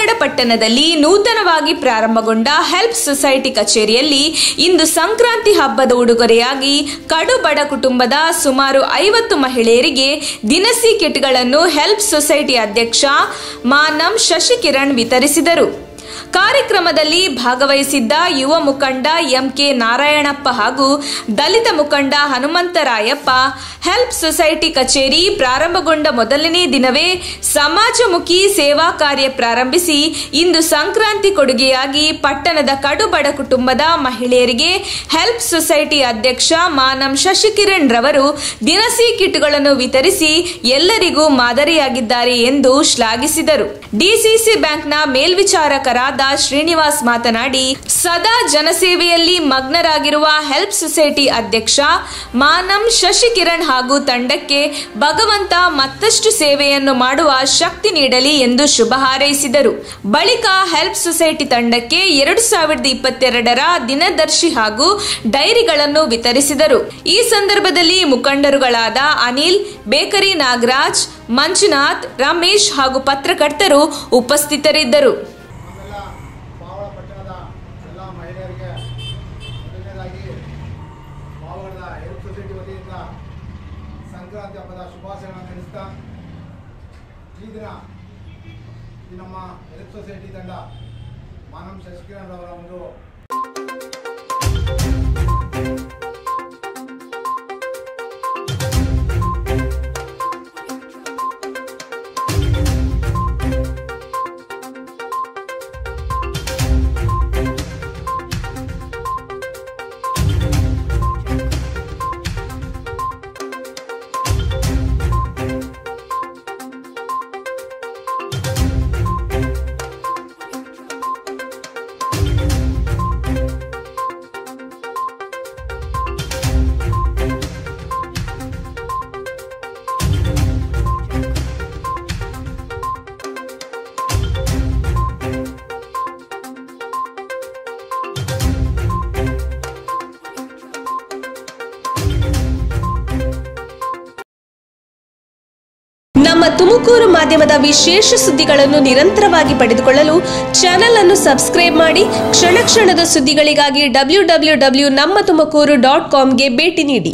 ಪಾವಗಡ ಪಟ್ಟಣದಲ್ಲಿ ನೂತನವಾಗಿ ಪ್ರಾರಂಭಗೊಂಡ help society ಕಚೇರಿಯಲ್ಲಿ ಇಂದು ಸಂಕ್ರಾಂತಿ ಹಬ್ಬದ ಉಡುಗೊರೆಯಾಗಿ ಕಡು ಬಡ ಕುಟುಂಬದ ಸುಮಾರು 50 ಮಹಿಳೆಯರಿಗೆ ದಿನಸಿ ಕಿಟ್ಗಳನ್ನು ಹೆಲ್ಪ್ ಸೊಸೈಟಿ ಅಧ್ಯಕ್ಷ ಮಾನಂ ಶಶಿಕಿರಣ್ ವಿತರಿಸಿದರು. ಕಾರ್ಯಕ್ರಮದಲ್ಲಿ ಭಾಗವಹಿಸಿದ್ದ ಯುವ ಮುಖಂಡ ಎಂಕೆ ನಾರಾಯಣಪ್ಪ ಹಾಗೂ ದಲಿತ ಮುಖಂಡ ಹನುಮಂತರಾಯಪ್ಪ ಹೆಲ್ಪ್ ಸೊಸೈಟಿ ಕಚೇರಿ ಪ್ರಾರಂಭಗೊಂಡ ಮೊದಲನೇ ದಿನವೇ ಸಮಾಜಮುಖಿ ಸೇವಾ ಕಾರ್ಯ ಪ್ರಾರಂಭಿಸಿ ಇಂದು ಸಂಕ್ರಾಂತಿ ಕೊಡುಗೆಯಾಗಿ ಪಟ್ಟಣದ ಕಡು ಬಡ ಕುಟುಂಬದ ಮಹಿಳೆಯರಿಗೆ ಹೆಲ್ಪ್ ಸೊಸೈಟಿ ಅಧ್ಯಕ್ಷ ಮಾನಂ ಶಶಿಕಿರಣ್ ರವರು ದಿನಸಿ ಕಿಟ್ಗಳನ್ನು ವಿತರಿಸಿ ಎಲ್ಲರಿಗೂ ಮಾದರಿಯಾಗಿದ್ದಾರೆ ಎಂದು ಶ್ಲಾಘಿಸಿದರು. ಡಿಸಿಸಿ ಬ್ಯಾಂಕ್ನ ಮೇಲ್ವಿಚಾರಕರಾದ ಶ್ರೀನಿವಾಸ್ ಮಾತನಾಡಿ, ಸದಾ ಜನಸೇವೆಯಲ್ಲಿ ಮಗ್ನರಾಗಿರುವ ಹೆಲ್ಪ್ ಸೊಸೈಟಿ ಅಧ್ಯಕ್ಷ ಮಾನಂ ಶಶಿಕಿರಣ್ ಹಾಗೂ ತಂಡಕ್ಕೆ ಭಗವಂತ ಮತ್ತಷ್ಟು ಸೇವೆಯನ್ನು ಮಾಡುವ ಶಕ್ತಿ ನೀಡಲಿ ಎಂದು ಶುಭ ಹಾರೈಸಿದರು. ಬಳಿಕ ಹೆಲ್ಪ್ ಸೊಸೈಟಿ ತಂಡಕ್ಕೆ 2022ರ ದಿನದರ್ಶಿ ಹಾಗೂ ಡೈರಿಗಳನ್ನು ವಿತರಿಸಿದರು. ಈ ಸಂದರ್ಭದಲ್ಲಿ ಮುಖಂಡರುಗಳಾದ ಅನಿಲ್, ಬೇಕರಿ ನಾಗರಾಜ್, ಮಂಜುನಾಥ್, ರಮೇಶ್ ಹಾಗೂ ಪತ್ರಕರ್ತರು ಉಪಸ್ಥಿತರಿದ್ದರು. ಸಂಕ್ರಾಂತಿ ಹಬ್ಬದ ಶುಭಾಶಯಗಳನ್ನು ತಿಳಿಸ್ತಾ ಈ ದಿನ ನಮ್ಮ ಹೆಲ್ಪ್ ಸೊಸೈಟಿ ತಂಡ ಮಾನಂ ಶಶಿಕಿರಣ್ ಅವರ ಒಂದು ನಮ್ಮ ತುಮಕೂರು ಮಾಧ್ಯಮದ ವಿಶೇಷ ಸುದ್ದಿಗಳನ್ನು ನಿರಂತರವಾಗಿ ಪಡೆದುಕೊಳ್ಳಲು ಚಾನೆಲ್ ಅನ್ನು ಸಬ್ಸ್ಕ್ರೈಬ್ ಮಾಡಿ. ಕ್ಷಣ ಕ್ಷಣದ ಸುದ್ದಿಗಳಿಗಾಗಿ www.nammathumakuru.com ಗೆ ಭೇಟಿ ನೀಡಿ.